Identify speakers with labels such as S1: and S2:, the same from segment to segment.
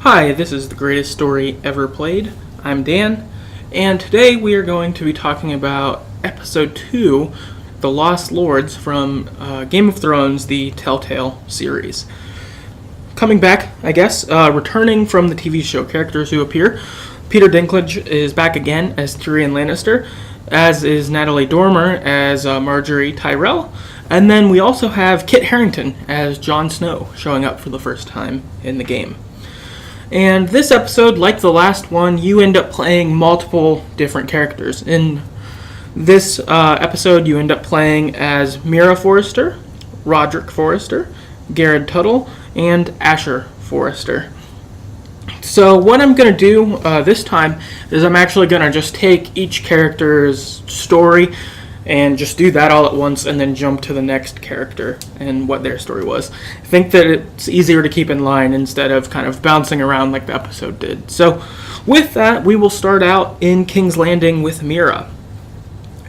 S1: Hi, this is The Greatest Story Ever Played. I'm Dan, and today we are going to be talking about Episode 2, The Lost Lords from Game of Thrones, the Telltale series. Coming back, I guess, returning from the TV show characters who appear, Peter Dinklage is back again as Tyrion Lannister, as is Natalie Dormer as Marjorie Tyrell, and then we also have Kit Harington as Jon Snow showing up for the first time in the game. And this episode, like the last one, you end up playing multiple different characters. In this episode, you end up playing as Mira Forrester, Roderick Forrester, Garrett Tuttle, and Asher Forrester. So what I'm going to do this time is I'm actually going to just take each character's story and just do that all at once and then jump to the next character and what their story was. I think that it's easier to keep in line instead of kind of bouncing around like the episode did. So with that, we will start out in King's Landing with Mira.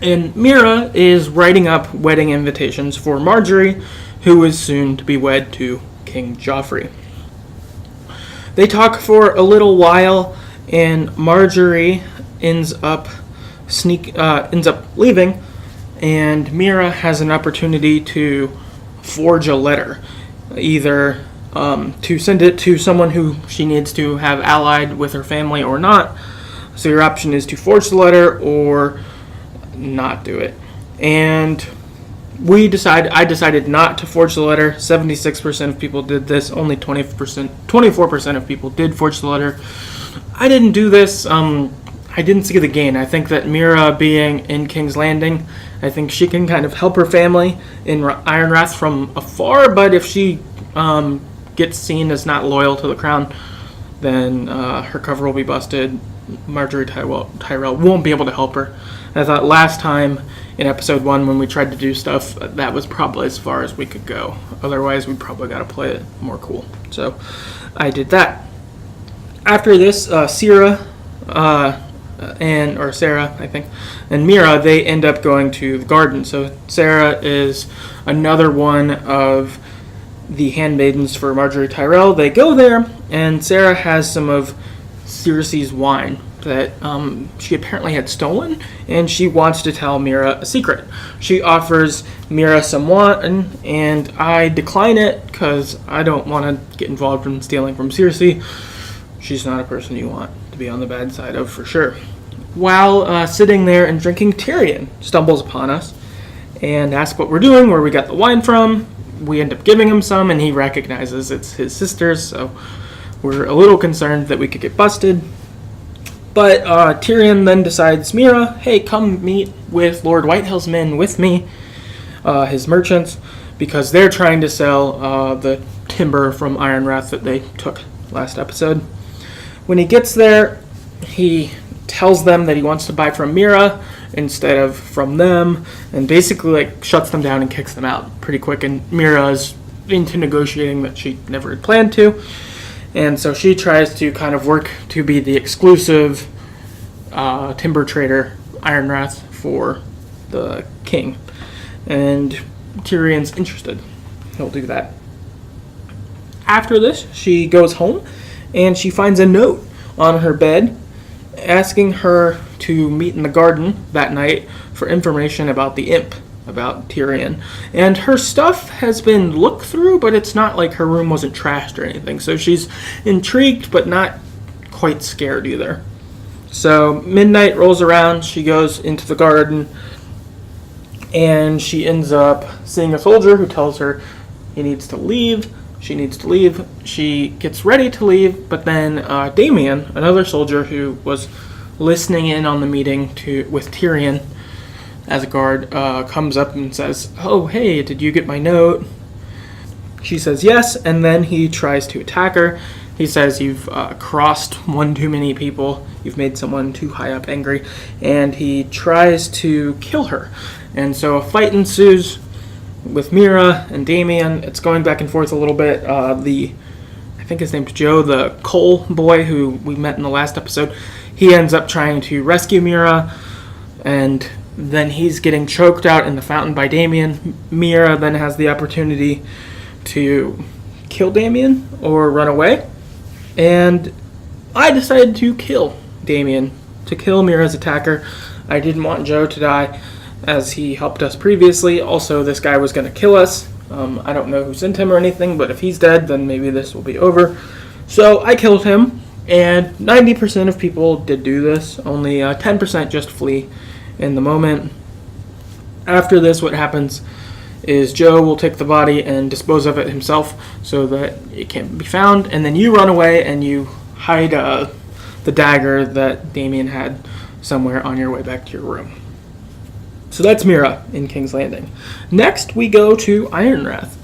S1: And Mira is writing up wedding invitations for Marjorie, who is soon to be wed to King Joffrey. They talk for a little while, and Marjorie ends up leaving, and Mira has an opportunity to forge a letter, either to send it to someone who she needs to have allied with her family or not. So your option is to forge the letter or not do it. And I decided not to forge the letter. 76% of people did this. Only 24% of people did forge the letter. I didn't do this. I didn't see the gain. I think that Mira being in King's Landing, I think she can kind of help her family in Ironrath from afar, but if she gets seen as not loyal to the crown, then her cover will be busted. Marjorie Tyrell won't be able to help her. I thought last time in episode 1 when we tried to do stuff, that was probably as far as we could go. Otherwise, we probably got to play it more cool. So I did that. After this, Sarah, I think, and Mira, they end up going to the garden. So Sarah is another one of the handmaidens for Marjorie Tyrell. They go there, and Sarah has some of Cersei's wine that she apparently had stolen, and she wants to tell Mira a secret. She offers Mira some wine, and I decline it because I don't want to get involved in stealing from Cersei. She's not a person you want to be on the bad side of, for sure. While sitting there and drinking, Tyrion stumbles upon us and asks what we're doing, where we got the wine from. We end up giving him some, and he recognizes it's his sister's, so we're a little concerned that we could get busted. But Tyrion then decides, Mira, hey, come meet with Lord Whitehill's men with me, his merchants, because they're trying to sell the timber from Ironrath that they took last episode. When he gets there, he tells them that he wants to buy from Mira instead of from them, and basically shuts them down and kicks them out pretty quick. And Mira is into negotiating that she never had planned to, and so she tries to kind of work to be the exclusive timber trader Ironrath for the king, and Tyrion's interested. He'll do that. After this, she goes home, and she finds a note on her bed asking her to meet in the garden that night for information about the imp, about Tyrion. And her stuff has been looked through, but it's not like her room wasn't trashed or anything. So she's intrigued, but not quite scared either. So midnight rolls around, she goes into the garden, and she ends up seeing a soldier who tells her he needs to leave. She needs to leave. She gets ready to leave, but then Damien, another soldier who was listening in on the meeting with Tyrion as a guard, comes up and says, oh, hey, did you get my note? She says yes, and then he tries to attack her. He says you've crossed one too many people, you've made someone too high up angry, and he tries to kill her. And so a fight ensues with Mira and Damien. It's going back and forth a little bit. I think his name's Joe, the Cole boy who we met in the last episode, he ends up trying to rescue Mira, and then he's getting choked out in the fountain by Damien. Mira then has the opportunity to kill Damien or run away. And I decided to kill Damien, to kill Mira's attacker. I didn't want Joe to die, as he helped us previously. Also, this guy was going to kill us. I don't know who sent him or anything, but if he's dead, then maybe this will be over. So I killed him, and 90% of people did do this. Only 10% just flee in the moment. After this, what happens is Joe will take the body and dispose of it himself so that it can't be found, and then you run away and you hide the dagger that Damien had somewhere on your way back to your room. So that's Mira in King's Landing. Next, we go to Ironrath,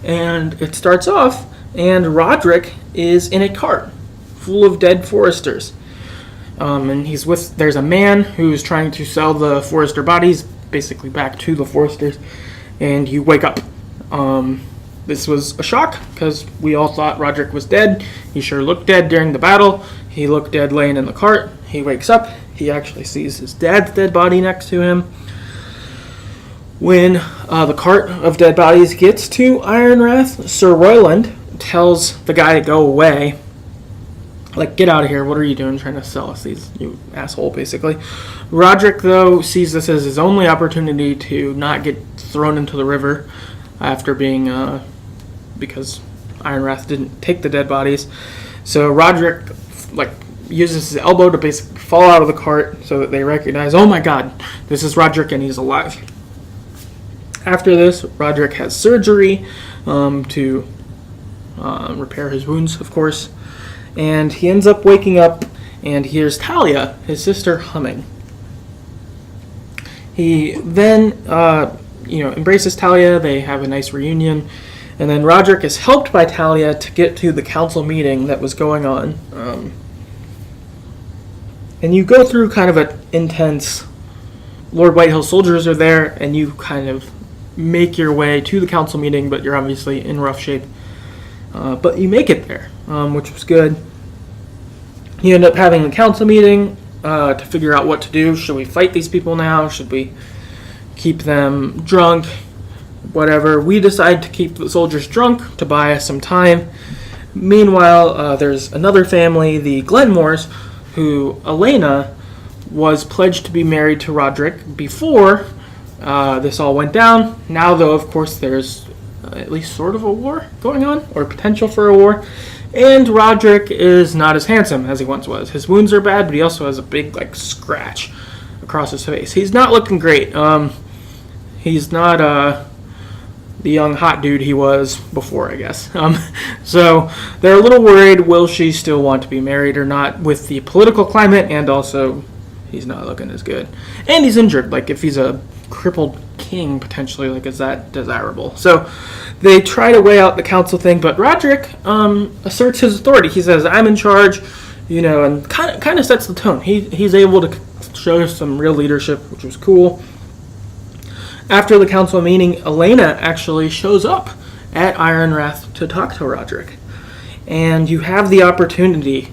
S1: and it starts off, and Roderick is in a cart full of dead Forresters. And there's a man who's trying to sell the Forrester bodies, basically back to the Forresters, and you wake up. This was a shock, because we all thought Roderick was dead. He sure looked dead during the battle. He looked dead laying in the cart. He wakes up. He actually sees his dad's dead body next to him. When the cart of dead bodies gets to Ironrath, Sir Royland tells the guy to go away. Like, get out of here. What are you doing trying to sell us these, you asshole, basically. Roderick, though, sees this as his only opportunity to not get thrown into the river after being, because Ironrath didn't take the dead bodies. So Roderick, uses his elbow to basically fall out of the cart so that they recognize, oh my god, this is Roderick and he's alive. After this, Roderick has surgery to repair his wounds, of course. And he ends up waking up and hears Talia, his sister, humming. He then, embraces Talia. They have a nice reunion. And then Roderick is helped by Talia to get to the council meeting that was going on. And you go through kind of an intense... Lord Whitehill's soldiers are there, and you kind of make your way to the council meeting, but you're obviously in rough shape. But you make it there, which was good. You end up having a council meeting to figure out what to do. Should we fight these people now? Should we keep them drunk? Whatever. We decide to keep the soldiers drunk to buy us some time. Meanwhile, there's another family, the Glenmores, who Elena was pledged to be married to Roderick before this all went down. Now, though, of course, there's at least sort of a war going on, or potential for a war. And Roderick is not as handsome as he once was. His wounds are bad, but he also has a big, scratch across his face. He's not looking great. He's not the young hot dude he was before, I guess. So they're a little worried, will she still want to be married or not, with the political climate, and also he's not looking as good. And he's injured. If he's a crippled king, potentially, is that desirable? So they try to weigh out the council thing, but Roderick asserts his authority. He says, I'm in charge, and kind of sets the tone. He's able to show some real leadership, which was cool. After the council meeting, Elena actually shows up at Ironrath to talk to Roderick. And you have the opportunity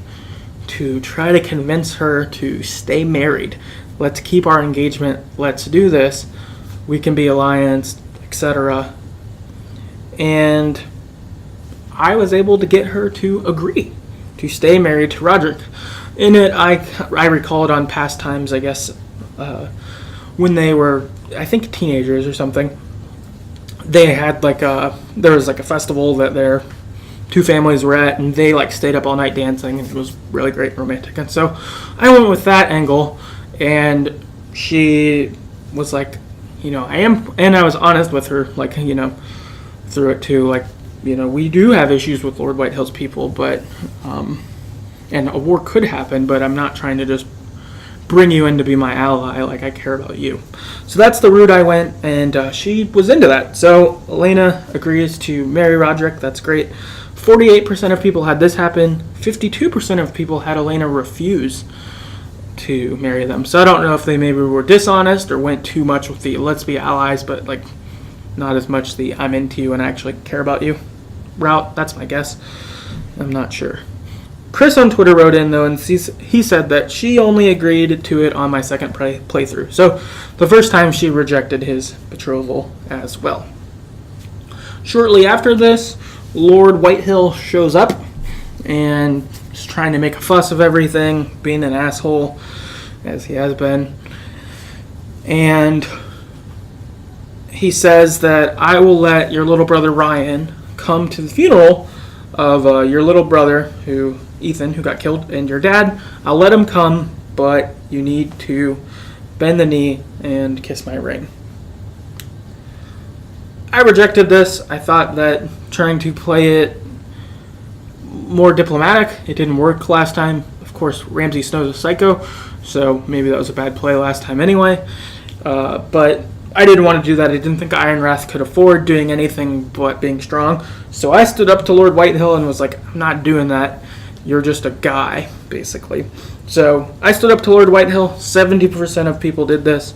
S1: to try to convince her to stay married. Let's keep our engagement. Let's do this. We can be allianced, etc. And I was able to get her to agree to stay married to Roderick. In it, I recall it on past times, I guess, when they were, I think, teenagers or something. They had there was a festival that their two families were at, and they stayed up all night dancing, and it was really great and romantic. And so I went with that angle, and she was like, I am, and I was honest with her, through it too, we do have issues with Lord Whitehill's people, but and a war could happen, but I'm not trying to just bring you in to be my ally. I care about you. So that's the route I went, and she was into that. So Elena agrees to marry Roderick. That's great. 48% of people had this happen. 52% of people had Elena refuse to marry them. So I don't know if they maybe were dishonest or went too much with the let's be allies, but not as much the I'm into you and I actually care about you route. That's my guess. I'm not sure. Chris on Twitter wrote in, though, and he said that she only agreed to it on my second playthrough. So the first time she rejected his betrothal as well. Shortly after this, Lord Whitehill shows up, and just trying to make a fuss of everything, being an asshole, as he has been. And he says that I will let your little brother Ryan come to the funeral of your little brother, Ethan, who got killed, and your dad. I'll let him come, but you need to bend the knee and kiss my ring. I rejected this. I thought that trying to play it more diplomatic, it didn't work last time. Of course, Ramsay Snow's a psycho, so maybe that was a bad play last time anyway. But I didn't want to do that. I didn't think Iron Wrath could afford doing anything but being strong. So I stood up to Lord Whitehill and was like, I'm not doing that. You're just a guy, basically. So I stood up to Lord Whitehill. 70% of people did this.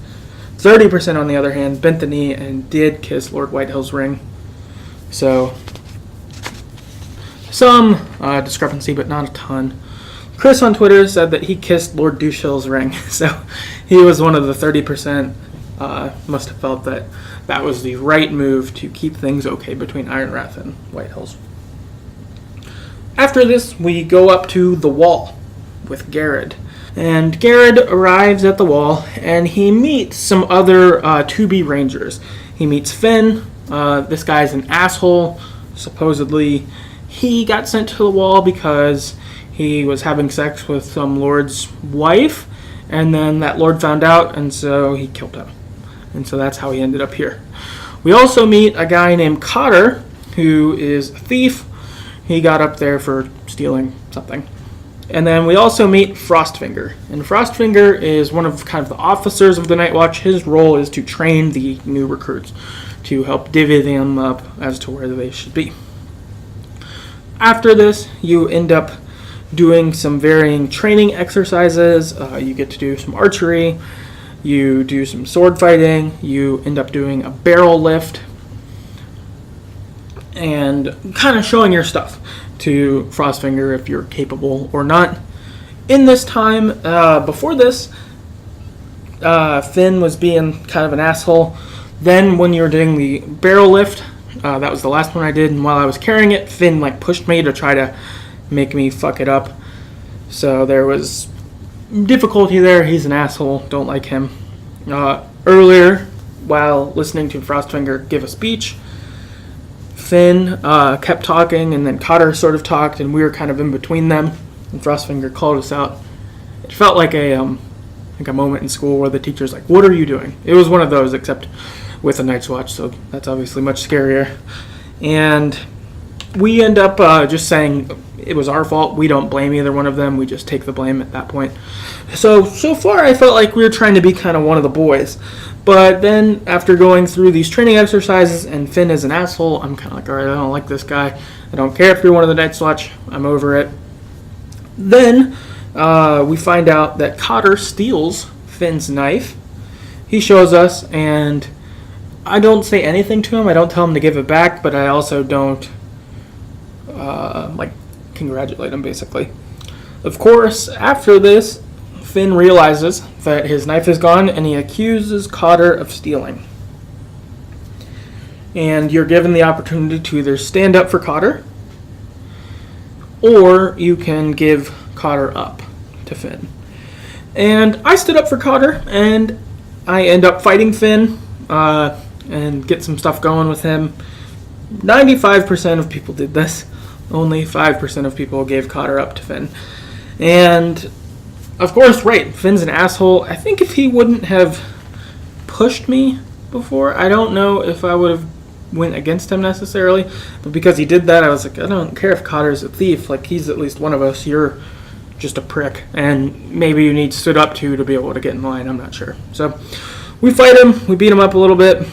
S1: 30%, on the other hand, bent the knee and did kiss Lord Whitehill's ring. So some discrepancy, but not a ton. Chris on Twitter said that he kissed Lord Douchehill's ring. So he was one of the 30%. Must have felt that that was the right move to keep things okay between Iron Wrath and Whitehills. After this, we go up to the wall with Garrod. And Garrod arrives at the wall, and he meets some other 2B Rangers. He meets Finn. This guy's an asshole. Supposedly, he got sent to the wall because he was having sex with some lord's wife, and then that lord found out, and so he killed him. And so that's how he ended up here. We also meet a guy named Cotter, who is a thief. He got up there for stealing something. And then we also meet Frostfinger. And Frostfinger is one of kind of the officers of the Night Watch. His role is to train the new recruits, to help divvy them up as to where they should be. After this, you end up doing some varying training exercises. You get to do some archery. You do some sword fighting. You end up doing a barrel lift. And kind of showing your stuff to Frostfinger if you're capable or not. In this time, before this, Finn was being kind of an asshole. Then when you were doing the barrel lift, that was the last one I did, and while I was carrying it, Finn pushed me to try to make me fuck it up. So there was difficulty there. He's an asshole. Don't like him. Earlier, while listening to Frostfinger give a speech, Finn kept talking, and then Cotter sort of talked, and we were kind of in between them, and Frostfinger called us out. It felt like a moment in school where the teacher's like, "What are you doing?" It was one of those, except with a Night's Watch, so that's obviously much scarier. And we end up just saying it was our fault. We don't blame either one of them. We just take the blame at that point. So far I felt like we were trying to be kind of one of the boys. But then after going through these training exercises and Finn is an asshole, I'm kind of like, all right, I don't like this guy. I don't care if you're one of the Night's Watch. I'm over it. Then we find out that Cotter steals Finn's knife. He shows us, and I don't say anything to him. I don't tell him to give it back, but I also don't congratulate him, basically. Of course, after this, Finn realizes that his knife is gone, and he accuses Cotter of stealing. And you're given the opportunity to either stand up for Cotter, or you can give Cotter up to Finn. And I stood up for Cotter, and I end up fighting Finn, and get some stuff going with him. 95% of people did this. Only 5% of people gave Cotter up to Finn. And of course, right, Finn's an asshole. I think if he wouldn't have pushed me before, I don't know if I would have went against him necessarily. But because he did that, I was like, I don't care if Cotter's a thief. Like, he's at least one of us. You're just a prick. And maybe you need stood up to be able to get in line. I'm not sure. So we fight him. We beat him up a little bit.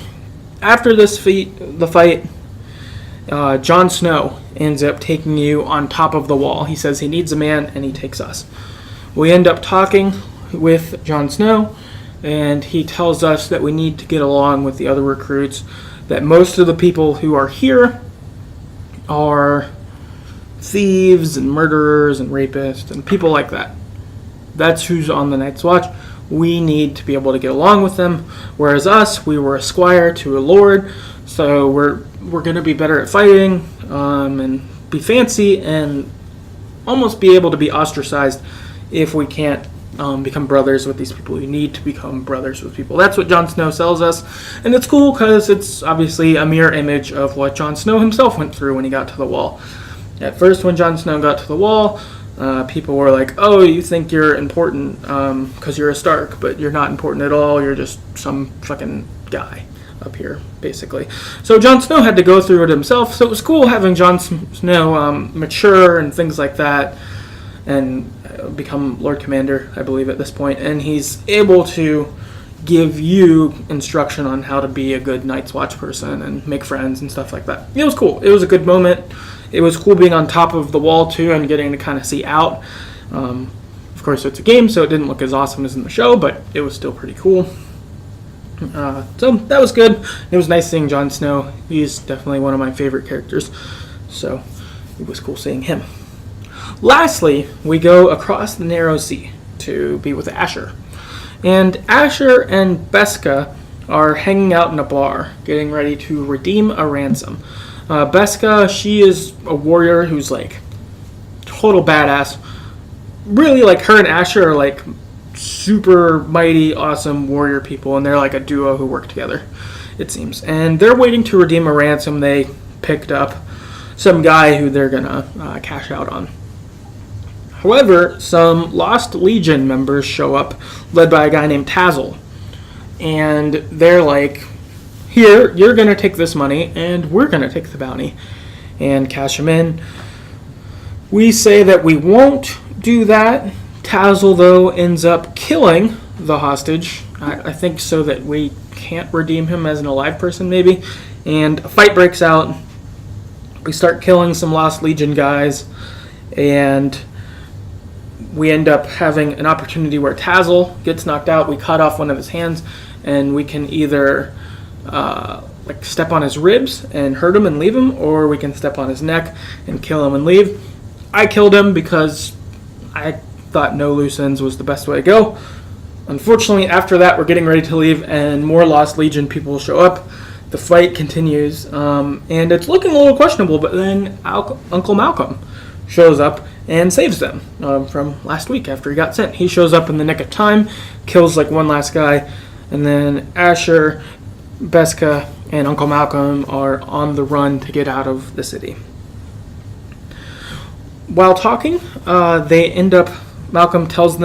S1: After the fight, Jon Snow ends up taking you on top of the wall. He says he needs a man, and he takes us. We end up talking with Jon Snow, and he tells us that we need to get along with the other recruits, that most of the people who are here are thieves and murderers and rapists and people like that. That's who's on the Night's Watch. We need to be able to get along with them, whereas us, we were a squire to a lord, so we're going to be better at fighting and be fancy, and almost be able to be ostracized if we can't become brothers with these people. You need to become brothers with people. That's what Jon Snow sells us, and it's cool because it's obviously a mirror image of what Jon Snow himself went through when he got to the Wall. At first, when Jon Snow got to the Wall, people were like, oh, you think you're important because you're a Stark, but you're not important at all. You're just some fucking guy up here, basically. So Jon Snow had to go through it himself, so it was cool having Jon Snow mature and things like that, and become Lord Commander, I believe, at this point, and he's able to give you instruction on how to be a good Night's Watch person and make friends and stuff like that. It was cool. It was a good moment. It was cool being on top of the wall, too, and getting to kind of see out. Of course, it's a game, so it didn't look as awesome as in the show, but it was still pretty cool. So that was good. It was nice seeing Jon Snow. He's definitely one of my favorite characters, so it was cool seeing him. Lastly, we go across the Narrow Sea to be with Asher. And Asher and Beska are hanging out in a bar, getting ready to redeem a ransom. Beska, she is a warrior who's like total badass. Really, like, her and Asher are like super mighty, awesome warrior people, and they're like a duo who work together, it seems. And they're waiting to redeem a ransom. They picked up some guy who they're gonna cash out on. However, some Lost Legion members show up, led by a guy named Tazzle. And they're like, here, you're going to take this money, and we're going to take the bounty and cash him in. We say that we won't do that. Tazzle, though, ends up killing the hostage. I think so that we can't redeem him as an alive person, maybe. And a fight breaks out. We start killing some Lost Legion guys, and we end up having an opportunity where Tazzle gets knocked out. We cut off one of his hands, and we can either step on his ribs and hurt him and leave him, or we can step on his neck and kill him and leave. I killed him because I thought no loose ends was the best way to go. Unfortunately, after that, we're getting ready to leave, and more Lost Legion people show up. The fight continues, and it's looking a little questionable, but then Uncle Malcolm shows up and saves them from last week after he got sent. He shows up in the nick of time, kills like one last guy, and then Asher, Beska, and Uncle Malcolm are on the run to get out of the city. While talking, Malcolm tells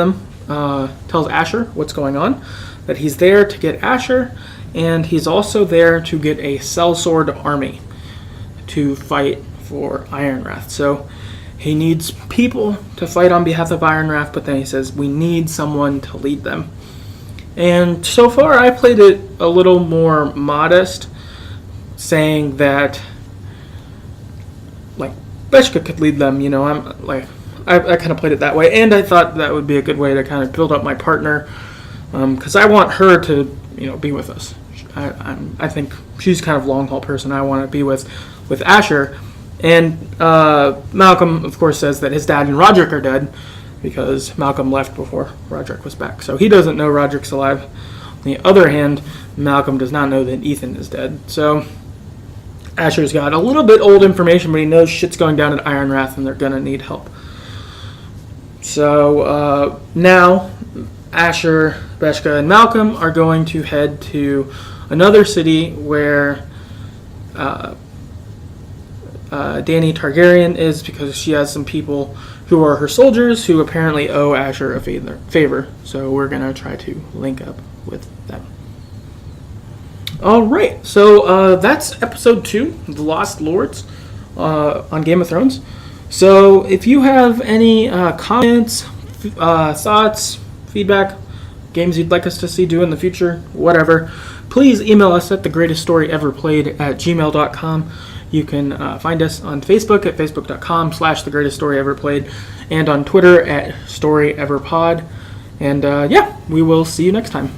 S1: Asher what's going on, that he's there to get Asher, and he's also there to get a sellsword army to fight for Ironrath. So he needs people to fight on behalf of Ironrath, but then he says, we need someone to lead them. And so far, I played it a little more modest, saying that, like, Beska could lead them, I kind of played it that way, and I thought that would be a good way to kind of build up my partner, because I want her to, be with us. I think she's kind of long-haul person I want to be with Asher. And Malcolm, of course, says that his dad and Roderick are dead because Malcolm left before Roderick was back. So he doesn't know Roderick's alive. On the other hand, Malcolm does not know that Ethan is dead. So Asher's got a little bit old information, but he knows shit's going down at Ironrath and they're going to need help. So now Asher, Beska, and Malcolm are going to head to another city where Dany Targaryen is, because she has some people who are her soldiers who apparently owe Asher a favor. So we're going to try to link up with them. Alright, so that's episode 2, The Lost Lords, on Game of Thrones. So if you have any comments, thoughts, feedback, games you'd like us to see do in the future, whatever, please email us at TheGreatestStoryEverPlayed@gmail.com. You can find us on Facebook at facebook.com/TheGreatestStoryEverPlayed, and on Twitter at StoryEverPod. And we will see you next time.